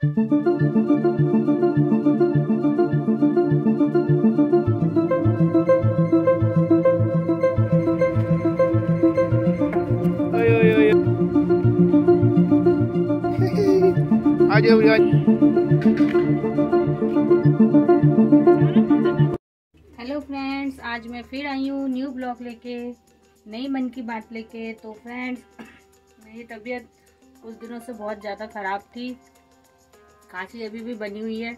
Hello friends, आज मैं फिर आई हूँ न्यू ब्लॉग लेके, नई मन की बात लेके। तो फ्रेंड्स, मेरी तबीयत कुछ दिनों से बहुत ज़्यादा ख़राब थी, खांसी अभी भी बनी हुई है।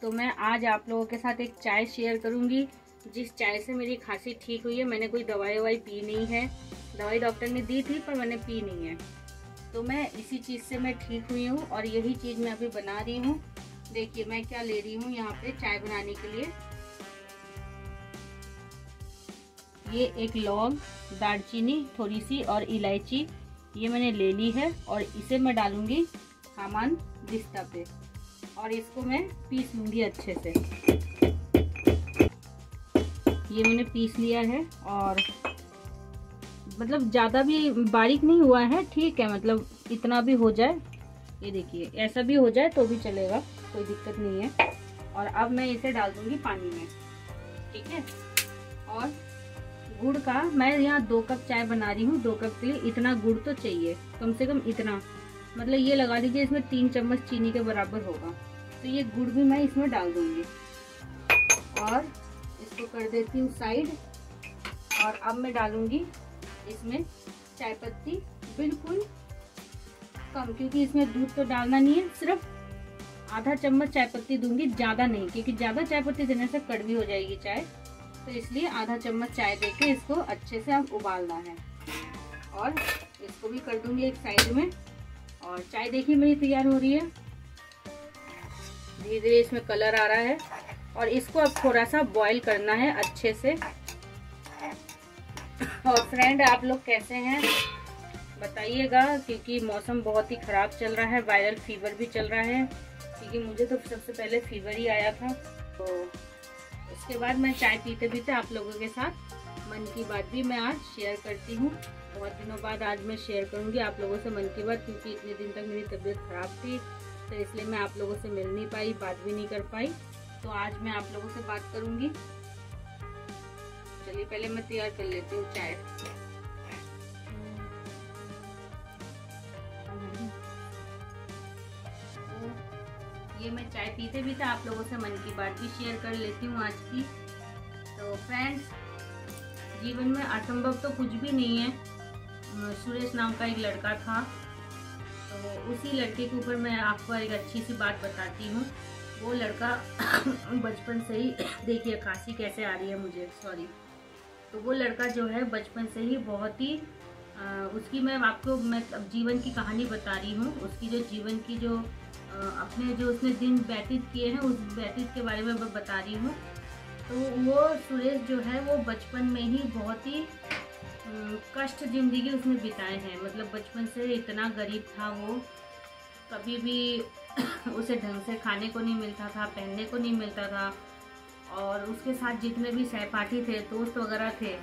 तो मैं आज आप लोगों के साथ एक चाय शेयर करूँगी, जिस चाय से मेरी खांसी ठीक हुई है। मैंने कोई दवाई पी नहीं है, दवाई डॉक्टर ने दी थी पर मैंने पी नहीं है। तो मैं इसी चीज़ से मैं ठीक हुई हूँ और यही चीज़ मैं अभी बना रही हूँ। देखिए मैं क्या ले रही हूँ यहाँ पे चाय बनाने के लिए। ये एक लौंग, दालचीनी थोड़ी सी और इलायची ये मैंने ले ली है और इसे मैं डालूंगी सामान दिस्ता पे और इसको मैं पीस लूँगी अच्छे से। ये मैंने पीस लिया है और मतलब ज़्यादा भी बारीक नहीं हुआ है, ठीक है, मतलब इतना भी हो जाए। ये देखिए ऐसा भी हो जाए तो भी चलेगा, कोई दिक्कत नहीं है। और अब मैं इसे डाल दूँगी पानी में, ठीक है। और गुड़ का मैं यहाँ 2 कप चाय बना रही हूँ, 2 कप के लिए इतना गुड़ तो चाहिए, कम से कम इतना, मतलब ये लगा लीजिए इसमें 3 चम्मच चीनी के बराबर होगा। तो ये गुड़ भी मैं इसमें डाल दूंगी और इसको कर देती हूँ साइड। और अब मैं डालूंगी इसमें चाय पत्ती, बिल्कुल कम, क्योंकि इसमें दूध तो डालना नहीं है, सिर्फ आधा चम्मच चाय पत्ती दूंगी, ज़्यादा नहीं, क्योंकि ज़्यादा चाय पत्ती देने से कड़वी हो जाएगी चाय। तो इसलिए आधा चम्मच चाय देके इसको अच्छे से अब उबालना है और इसको भी कर दूंगी एक साइड में। और चाय देखिए मेरी तैयार हो रही है, धीरे धीरे इसमें कलर आ रहा है और इसको अब थोड़ा सा बॉईल करना है अच्छे से। और फ्रेंड आप लोग कैसे हैं बताइएगा, क्योंकि मौसम बहुत ही ख़राब चल रहा है, वायरल फीवर भी चल रहा है, क्योंकि मुझे तो सबसे पहले फीवर ही आया था। तो उसके बाद मैं चाय पीते पीते आप लोगों के साथ मन की बात भी मैं आज शेयर करती हूँ। बहुत दिनों बाद आज मैं शेयर करूँगी आप लोगों से मन की बात, क्योंकि इतने दिन तक मेरी तबीयत ख़राब थी, तो इसलिए मैं आप लोगों से मिल नहीं पाई, बात भी नहीं कर पाई। तो आज मैं आप लोगों से बात करूँगी। चलिए पहले मैं तैयार कर लेती हूँ चाय। ये मैं चाय पीते पीते आप लोगों से मन की बात भी शेयर कर लेती हूँ आज की। तो फ्रेंड्स, जीवन में असंभव तो कुछ भी नहीं है। सुरेश नाम का एक लड़का था, तो उसी लड़के के ऊपर मैं आपको एक अच्छी सी बात बताती हूँ। वो लड़का बचपन से ही देखिए खांसी कैसे आ रही है मुझे, सॉरी। तो वो लड़का जो है बचपन से ही बहुत ही उसकी मैं आपको अब जीवन की कहानी बता रही हूँ। उसकी जो जीवन की जो अपने जो उसने दिन व्यतीत किए हैं, उस व्यतीत के बारे में मैं बता रही हूँ। तो वो सुरेश जो है वो बचपन में ही बहुत ही कष्ट जिंदगी उसने बिताए हैं। मतलब बचपन से इतना गरीब था वो, कभी भी उसे ढंग से खाने को नहीं मिलता था, पहनने को नहीं मिलता था। और उसके साथ जितने भी सहपाठी थे, दोस्त वगैरह थे,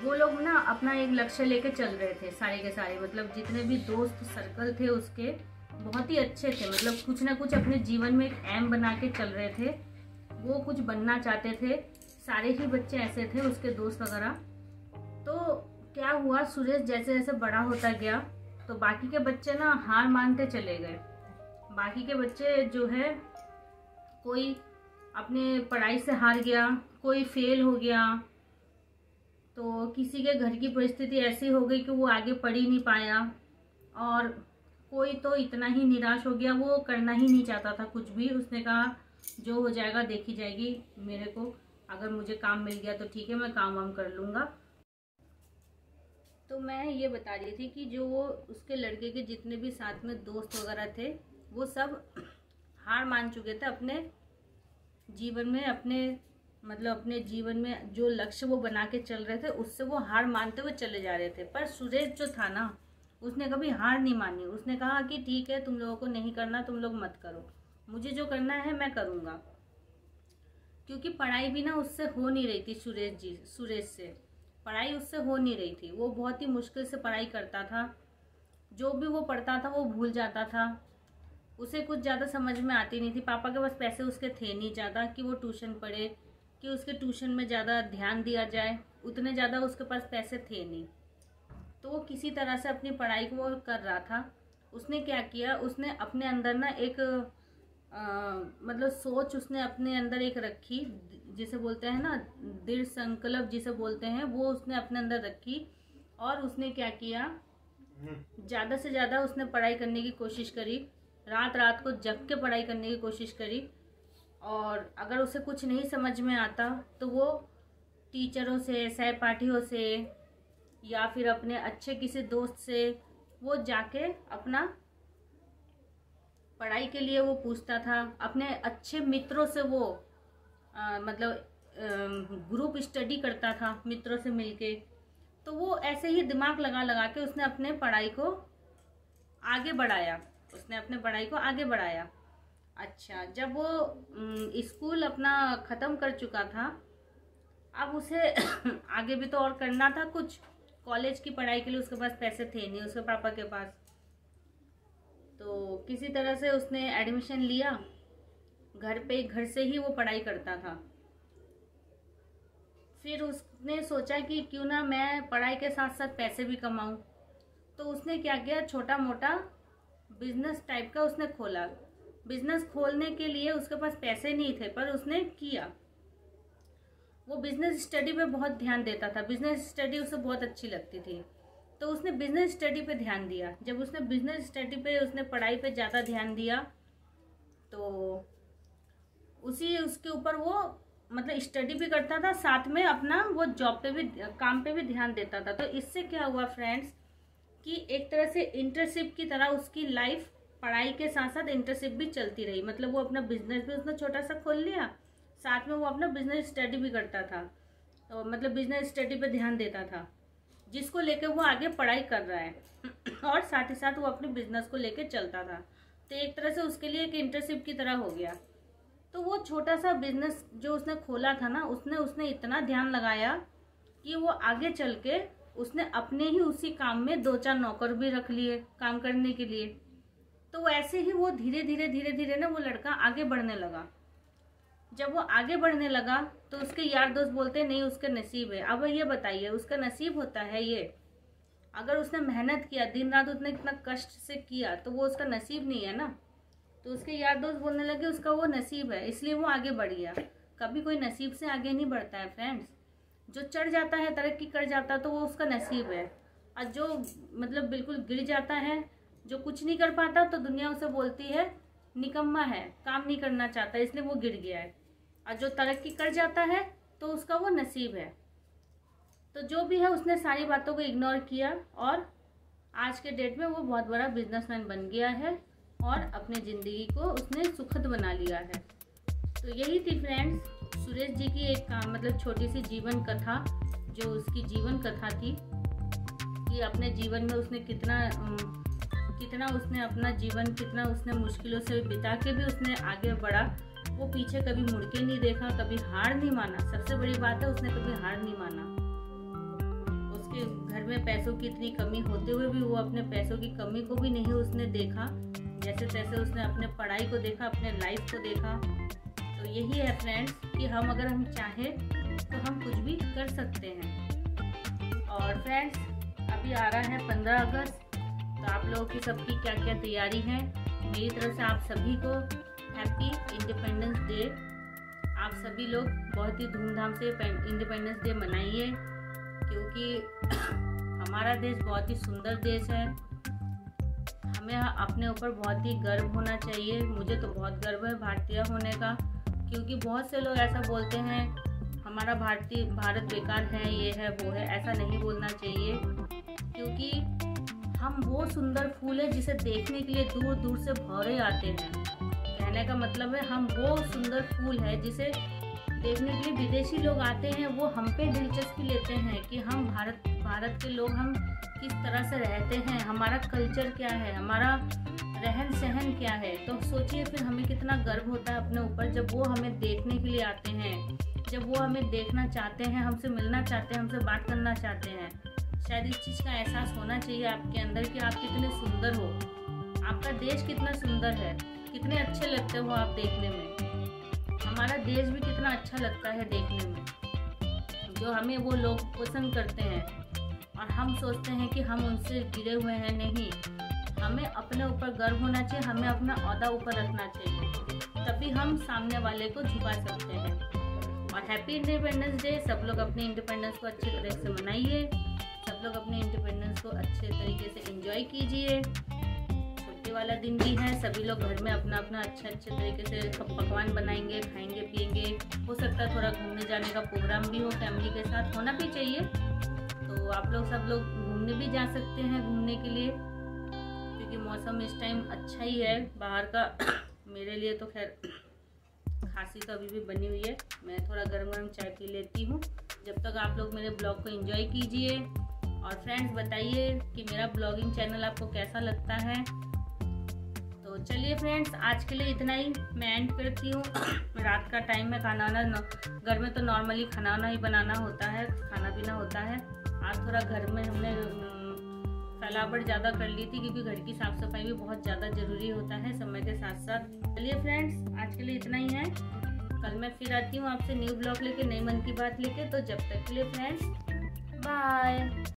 वो लोग ना अपना एक लक्ष्य लेके चल रहे थे सारे के सारे। मतलब जितने भी दोस्त सर्कल थे उसके बहुत ही अच्छे थे, मतलब कुछ ना कुछ अपने जीवन में एक एम बना के चल रहे थे, वो कुछ बनना चाहते थे। सारे ही बच्चे ऐसे थे उसके दोस्त वगैरह। तो क्या हुआ, सुरेश जैसे जैसे बड़ा होता गया तो बाकी के बच्चे ना हार मानते चले गए। बाकी के बच्चे जो है, कोई अपने पढ़ाई से हार गया, कोई फेल हो गया, तो किसी के घर की परिस्थिति ऐसी हो गई कि वो आगे पढ़ ही नहीं पाया, और कोई तो इतना ही निराश हो गया, वो करना ही नहीं चाहता था कुछ भी। उसने कहा जो हो जाएगा देखी जाएगी, मेरे को अगर मुझे काम मिल गया तो ठीक है, मैं काम वाम कर लूँगा। तो मैं ये बता रही थी कि जो वो उसके लड़के के जितने भी साथ में दोस्त वगैरह थे, वो सब हार मान चुके थे अपने जीवन में, अपने जीवन में जो लक्ष्य वो बना के चल रहे थे उससे वो हार मानते हुए चले जा रहे थे। पर सुरेश जो था ना, उसने कभी हार नहीं मानी। उसने कहा कि ठीक है, तुम लोगों को नहीं करना, तुम लोग मत करो, मुझे जो करना है मैं करूँगा। क्योंकि पढ़ाई भी ना उससे हो नहीं रही थी, सुरेश से पढ़ाई उससे हो नहीं रही थी। वो बहुत ही मुश्किल से पढ़ाई करता था, जो भी वो पढ़ता था वो भूल जाता था। उसे कुछ ज़्यादा समझ में आती नहीं थी। पापा के पास पैसे उसके थे नहीं ज़्यादा कि वो ट्यूशन पढ़े, कि उसके ट्यूशन में ज़्यादा ध्यान दिया जाए, उतने ज़्यादा उसके पास पैसे थे नहीं। तो वो किसी तरह से अपनी पढ़ाई को वो कर रहा था। उसने क्या किया, उसने अपने अंदर ना एक मतलब सोच उसने अपने अंदर एक रखी, जिसे बोलते हैं ना दृढ़ संकल्प जिसे बोलते हैं, वो उसने अपने अंदर रखी। और उसने क्या किया, ज़्यादा से ज़्यादा उसने पढ़ाई करने की कोशिश करी, रात रात को जग के पढ़ाई करने की कोशिश करी। और अगर उसे कुछ नहीं समझ में आता तो वो टीचरों से, सहपाठियों से या फिर अपने अच्छे किसी दोस्त से वो जाके अपना पढ़ाई के लिए वो पूछता था। अपने अच्छे मित्रों से वो ग्रुप स्टडी करता था मित्रों से मिलके। तो वो ऐसे ही दिमाग लगा लगा के उसने अपने पढ़ाई को आगे बढ़ाया, अच्छा, जब वो स्कूल अपना ख़त्म कर चुका था, अब उसे आगे भी तो और करना था कुछ। कॉलेज की पढ़ाई के लिए उसके पास पैसे थे नहीं उसके पापा के पास। तो किसी तरह से उसने एडमिशन लिया, घर से ही वो पढ़ाई करता था। फिर उसने सोचा कि क्यों ना मैं पढ़ाई के साथ साथ पैसे भी कमाऊं। तो उसने क्या किया, छोटा मोटा बिजनेस टाइप का उसने खोला। बिजनेस खोलने के लिए उसके पास पैसे नहीं थे, पर उसने किया। वो बिजनेस स्टडी पे बहुत ध्यान देता था, बिजनेस स्टडी उसे बहुत अच्छी लगती थी। तो उसने बिजनेस स्टडी पे ध्यान दिया। जब उसने बिजनेस स्टडी पे, उसने पढ़ाई पे ज़्यादा ध्यान दिया, तो उसके ऊपर वो मतलब स्टडी भी करता था, साथ में अपना वो जॉब पे भी, काम पे भी ध्यान देता था। तो इससे क्या हुआ फ्रेंड्स कि एक तरह से इंटर्नशिप की तरह उसकी लाइफ पढ़ाई के साथ साथ इंटर्नशिप भी चलती रही। मतलब वो अपना बिजनेस भी उसने छोटा सा खोल लिया, साथ में वो अपना बिजनेस स्टडी भी करता था। तो मतलब बिजनेस स्टडी पे ध्यान देता था, जिसको लेके वो आगे पढ़ाई कर रहा है और साथ ही साथ वो अपने बिजनेस को लेके चलता था। तो एक तरह से उसके लिए एक इंटर्नशिप की तरह हो गया। तो वो छोटा सा बिजनेस जो उसने खोला था ना, उसने इतना ध्यान लगाया कि वो आगे चल के उसने अपने ही उसी काम में 2-4 नौकर भी रख लिए काम करने के लिए। तो ऐसे ही वो धीरे धीरे ना वो लड़का आगे बढ़ने लगा। जब वो आगे बढ़ने लगा तो उसके यार दोस्त बोलते नहीं उसके नसीब है। अब ये बताइए, उसका नसीब होता है ये? अगर उसने मेहनत किया, दिन रात उसने इतना कष्ट से किया, तो वो उसका नसीब नहीं है ना। तो उसके यार दोस्त बोलने लगे उसका वो नसीब है, इसलिए वो आगे बढ़ गया। कभी कोई नसीब से आगे नहीं बढ़ता है फ्रेंड्स। जो चढ़ जाता है, तरक्की कर जाता है, तो वो उसका नसीब है। और जो मतलब बिल्कुल गिर जाता है, जो कुछ नहीं कर पाता, तो दुनिया उसे बोलती है निकम्मा है, काम नहीं करना चाहता, इसलिए वो गिर गया है। और जो तरक्की कर जाता है तो उसका वो नसीब है। तो जो भी है, उसने सारी बातों को इग्नोर किया और आज के डेट में वो बहुत बड़ा बिजनेसमैन बन गया है और अपनी ज़िंदगी को उसने सुखद बना लिया है। तो यही थी फ्रेंड्स सुरेश जी की एक मतलब छोटी सी जीवन कथा, जो उसकी जीवन कथा थी कि अपने जीवन में उसने कितना उसने अपना जीवन कितना उसने मुश्किलों से बिता के भी उसने आगे बढ़ा। वो पीछे कभी मुड़ के नहीं देखा, कभी हार नहीं माना। सबसे बड़ी बात है, उसने कभी हार नहीं माना। उसके घर में पैसों की इतनी कमी होते हुए भी वो अपने पैसों की कमी को भी नहीं उसने देखा। जैसे तैसे उसने अपने पढ़ाई को देखा, अपने लाइफ को देखा। तो यही है फ्रेंड्स कि अगर हम चाहें तो हम कुछ भी कर सकते हैं। और फ्रेंड्स अभी आ रहा है 15 अगस्त, तो आप लोगों की सबकी क्या क्या तैयारी है। मेरी तरफ से आप सभी को हैप्पी इंडिपेंडेंस डे। आप सभी लोग बहुत ही धूमधाम से इंडिपेंडेंस डे मनाइए, क्योंकि हमारा देश बहुत ही सुंदर देश है। हमें अपने ऊपर बहुत ही गर्व होना चाहिए। मुझे तो बहुत गर्व है भारतीय होने का, क्योंकि बहुत से लोग ऐसा बोलते हैं हमारा भारत बेकार है, ये है वो है। ऐसा नहीं बोलना चाहिए, क्योंकि हम वो सुंदर फूल है जिसे देखने के लिए दूर दूर से भौरे आते हैं। कहने का मतलब है हम वो सुंदर फूल है जिसे देखने के लिए विदेशी लोग आते हैं। वो हम पे दिलचस्पी लेते हैं कि हम भारत के लोग हम किस तरह से रहते हैं, हमारा कल्चर क्या है, हमारा रहन सहन क्या है। तो सोचिए फिर हमें कितना गर्व होता है अपने ऊपर जब वो हमें देखने के लिए आते हैं, जब वो हमें देखना चाहते हैं, हमसे मिलना चाहते हैं, हमसे बात करना चाहते हैं। शायद इस चीज़ का एहसास होना चाहिए आपके अंदर कि आप कितने सुंदर हो, आपका देश कितना सुंदर है, कितने अच्छे लगते हो आप देखने में। हमारा देश भी कितना अच्छा लगता है देखने में, जो हमें वो लोग पसंद करते हैं और हम सोचते हैं कि हम उनसे गिरे हुए हैं। नहीं, हमें अपने ऊपर गर्व होना चाहिए, हमें अपना ओहदा ऊपर रखना चाहिए, तभी हम सामने वाले को झुका सकते हैं। और हैप्पी इंडिपेंडेंस डे। सब लोग अपने इंडिपेंडेंस को अच्छी तरह से मनाइए, सब लोग अपने इंडिपेंडेंस को अच्छे तरीके से एंजॉय कीजिए। छुट्टी वाला दिन भी है, सभी लोग घर में अपना अपना अच्छे तरीके से पकवान बनाएंगे, खाएंगे पिएंगे। हो सकता है थोड़ा घूमने जाने का प्रोग्राम भी हो, फैमिली के साथ होना भी चाहिए। तो आप लोग सब लोग घूमने भी जा सकते हैं घूमने के लिए, क्योंकि मौसम इस टाइम अच्छा ही है बाहर का। मेरे लिए तो खैर खांसी तो अभी भी बनी हुई है, मैं थोड़ा गर्म गर्म चाय पी लेती हूँ। जब तक आप लोग मेरे ब्लॉग को एंजॉय कीजिए। और फ्रेंड्स बताइए कि मेरा ब्लॉगिंग चैनल आपको कैसा लगता है। तो चलिए फ्रेंड्स, आज के लिए इतना ही, मैं एंड करती हूँ। रात का टाइम है, खाना वाना घर में तो नॉर्मली खाना वाना ही बनाना होता है, खाना पीना होता है। आज थोड़ा घर में हमने फैलावट ज़्यादा कर ली थी, क्योंकि घर की साफ़ सफाई भी बहुत ज़्यादा ज़रूरी होता है समय के साथ साथ। चलिए फ्रेंड्स, आज के लिए इतना ही है। कल मैं फिर आती हूँ आपसे न्यू ब्लॉग लेके, नई मन की बात लेके। तो जब तक के लिए फ्रेंड्स, बाय।